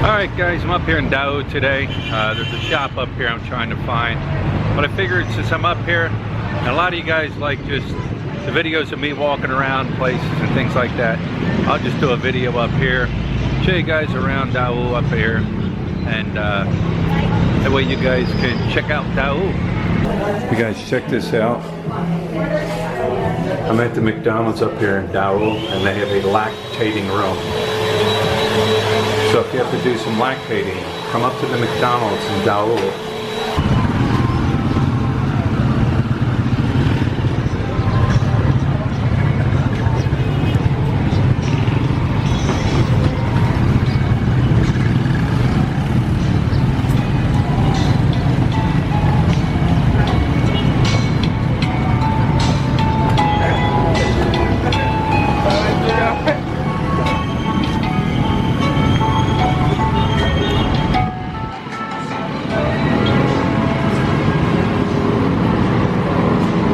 Alright guys, I'm up here in Dau today. There's a shop up here I'm trying to find. But I figured since I'm up here, and a lot of you guys like just the videos of me walking around places and things like that, I'll just do a video up here, show you guys around Dau up here, and that way you guys can check out Dau. You guys check this out. I'm at the McDonald's up here in Dau, and they have a lactating room. So if you have to do some lactating, come up to the McDonald's in Dau.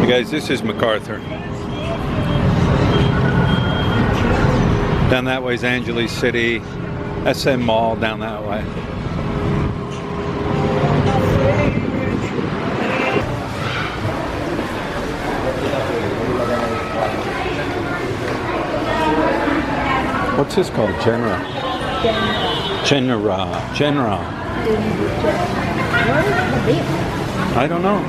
Guys, this is MacArthur. Down that way is Angeles City, SM Mall down that way. What's this called? Genera. I don't know.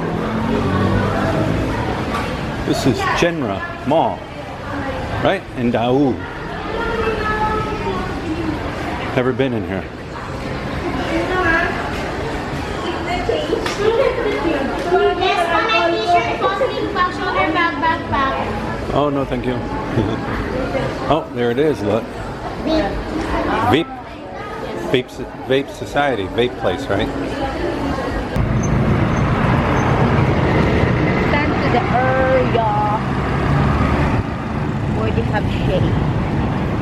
This is Genera Mall, right? In Dau. Never been in here. Oh, no, thank you. Oh, there it is, look. Vape Society, vape place, right? The area where they have shade.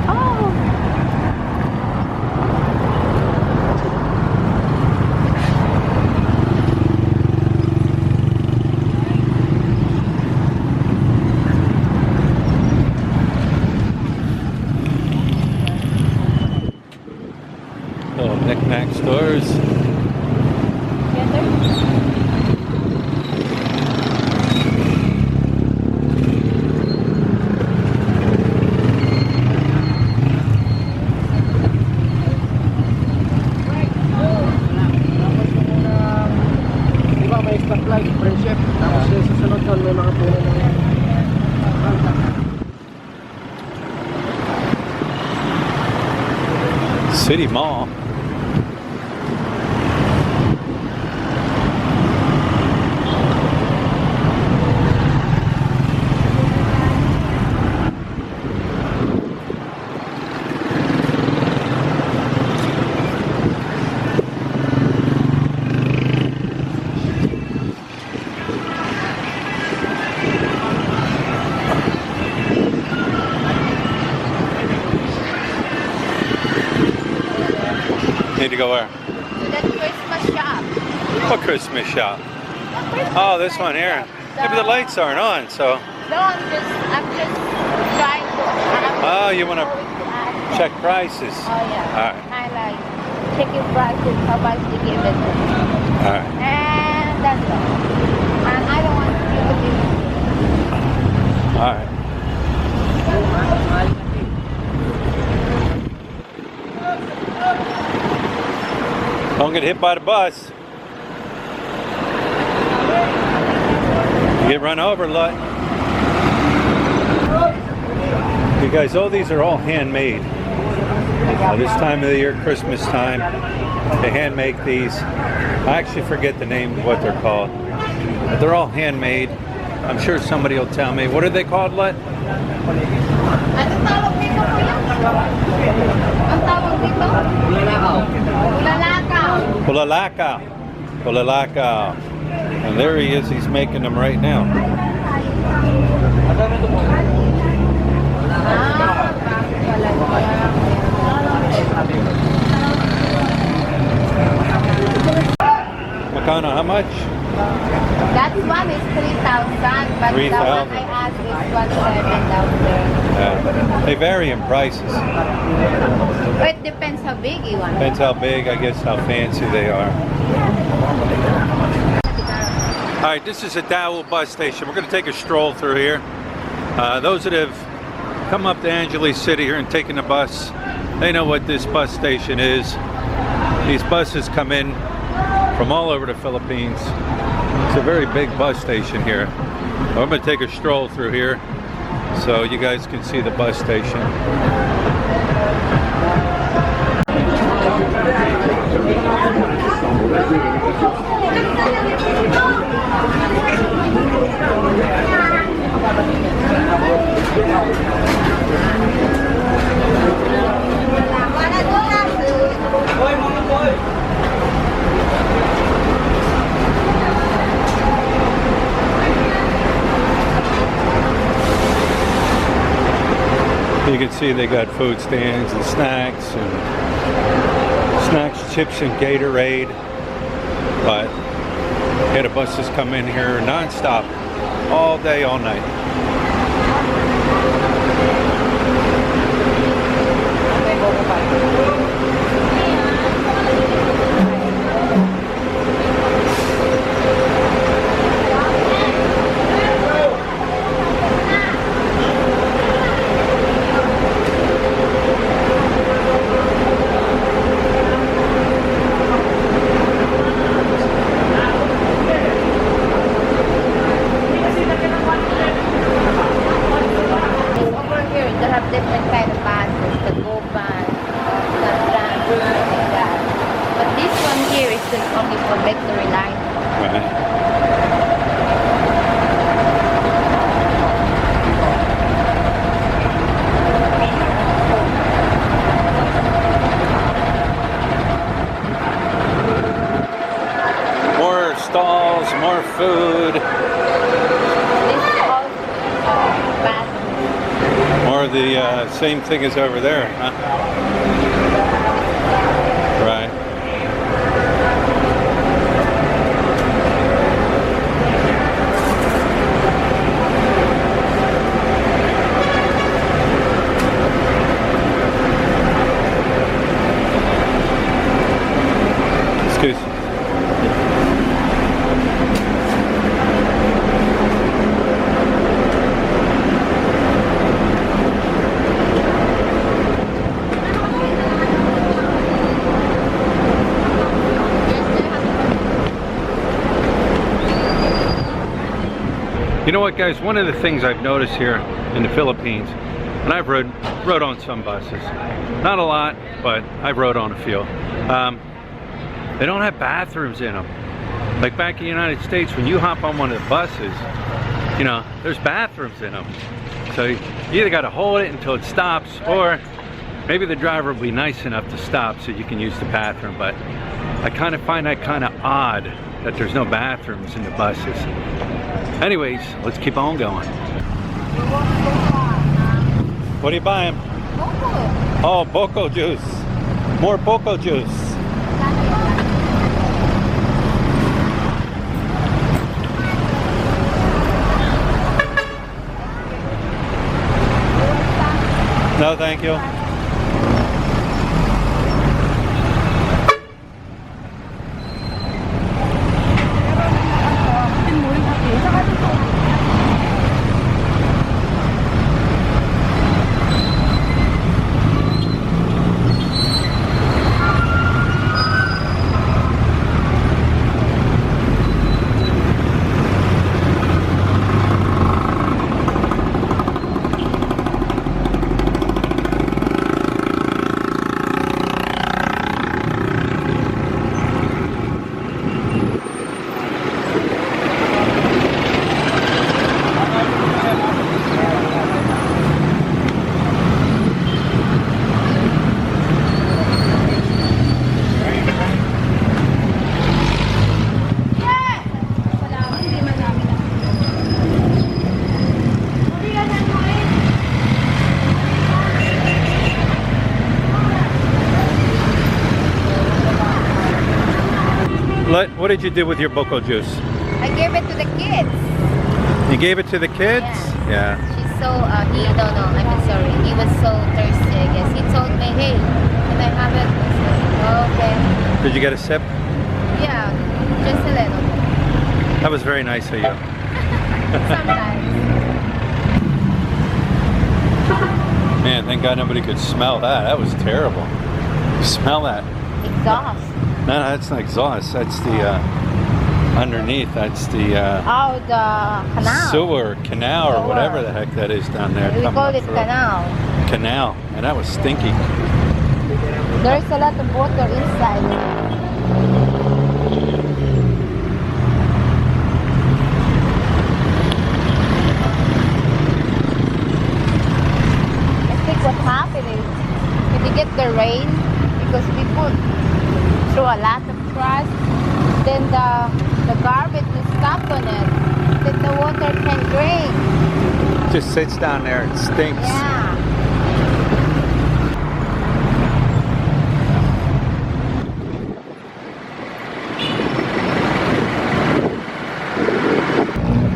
Oh! Little knick-knack stores. City Mall. Need to go where? To that Christmas shop. What Christmas shop? Oh, this one here. Maybe the lights aren't on, so. No, I'm just trying to. Oh, you want to check prices? Oh yeah. All right. I like checking prices, how much to give it. All right. And that's all. And I don't want you to give it. All right. Don't get hit by the bus. You get run over, look. You guys, these are all handmade. This time of the year, Christmas time, they hand make these. I actually forget the name of what they're called. But they're all handmade. I'm sure somebody will tell me. What are they called, Lut? Ano tawag dito po yan? Ang tawag dito? Bulalakaw. Bulalakaw. Bulalakaw. And there he is. He's making them right now. Makano, how much? That one is 3,000, but the 3,000. one I asked is 1,700 down there. They vary in prices. But it depends how big you want. Depends how big, I guess, how fancy they are. All right, this is a Dau bus station. We're going to take a stroll through here. Those that have come up to Angeles City here and taken the bus, they know what this bus station is. These buses come in from all over the Philippines. It's a very big bus station here. I'm going to take a stroll through here so you guys can see the bus station. You can see they got food stands and snacks, chips, and Gatorade. But yeah, the buses come in here non-stop, all day, all night. Different kind of buses, the Go Bus, the Trans, like that. But this one here is just only for Victory Line. Right. More stalls, more food. This is also bus. Or the same thing as over there, huh? Right. Excuse me. You know what, guys, one of the things I've noticed here in the Philippines, and I've rode on some buses, not a lot, but I've rode on a few, they don't have bathrooms in them. Like back in the United States, when you hop on one of the buses, you know, there's bathrooms in them. So you either got to hold it until it stops, or maybe the driver will be nice enough to stop so you can use the bathroom. But I kind of find that kind of odd that there's no bathrooms in the buses. Anyways, let's keep on going. What are you buying? Boko. Oh, Boko juice. More Boko juice. No, thank you. What did you do with your Boko juice? I gave it to the kids. You gave it to the kids? Yeah. She's so, I'm sorry. He was so thirsty, I guess. He told me, hey, can I have it? I said, okay. Did you get a sip? Yeah, just a little bit. That was very nice of you. Sometimes. Man, thank God nobody could smell that. That was terrible. You smell that? Exhaust. No, that's not exhaust. That's the underneath. That's the Oh, the canal. sewer, canal, or whatever the heck that is down there. We coming call up it through. canal. Canal, and that was stinky. There's a lot of water inside. I think what happened is when you get the rain, because we put through a lot of trash, then the garbage is stuck on it, then the water can drain. It just sits down there. It stinks. Yeah.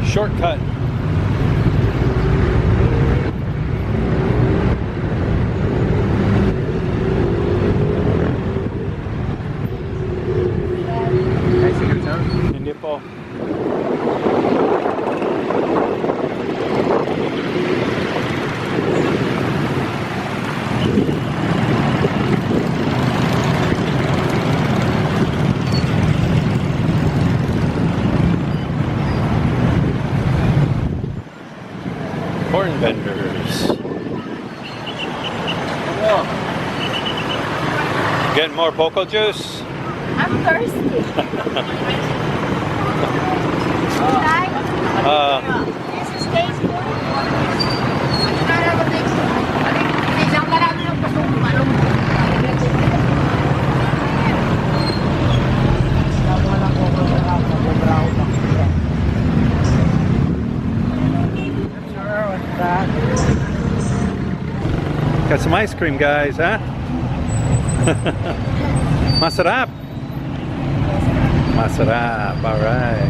Shortcut. Hindi po. Corn vendors. Getting more Poco juice? I'm thirsty. This is tasteful. Got some ice cream, guys, huh? Masarap. Masarap, alright.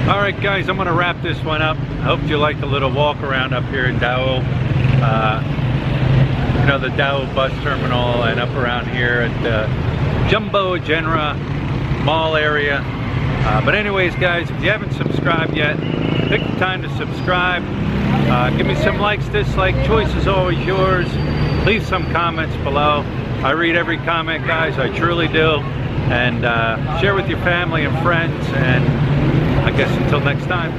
Alright guys, I'm going to wrap this one up. I hope you liked the little walk around up here in Dau. You know, the Dau Bus terminal, and up around here at the Jumbo Genera Mall area. But anyways guys, if you haven't subscribed yet, take the time to subscribe. Give me some likes, dislike, choice is always yours. Leave some comments below. I read every comment, guys, I truly do. And share with your family and friends, and I guess until next time.